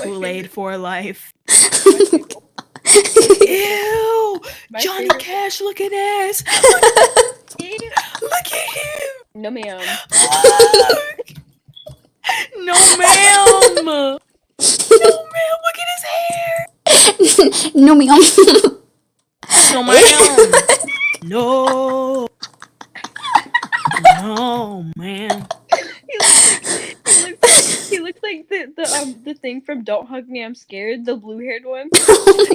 Kool-Aid for life. My Ew! Johnny favorite- Cash looking ass! Ew. Look at him! No, ma'am. Look! No, ma'am! No, ma'am! Look at his hair! No, ma'am. No, ma'am! No! No, man. He looks like the thing from Don't Hug Me, I'm Scared, the blue-haired one.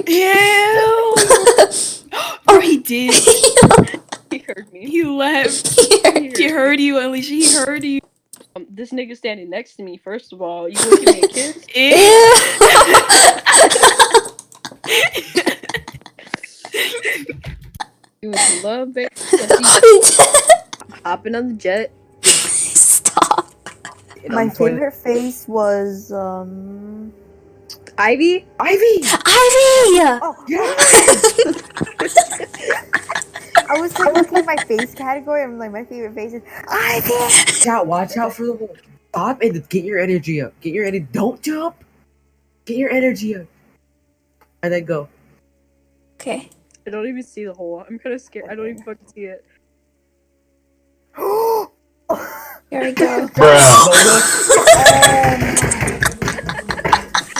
Ew! Or he did. He heard me. He left. He heard you, Alicia. He heard you. This nigga standing next to me, first of all. You gonna give me a kiss? You would love, baby. Hopping on the jet. Stop. My favorite face was Ivy? Ivy! Oh Yeah. I was like looking at my face category. I'm like, my favorite face is Ivy. Watch out for the wall. Stop and get your energy up. Get your energy. Don't jump. Get your energy up. And then go. Okay. I don't even see the hole. I'm kind of scared. I don't even fucking see it. Here we go.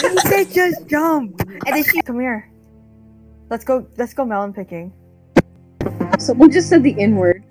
He said just jump. And then she come here. Let's go melon picking. Someone just said the N-word.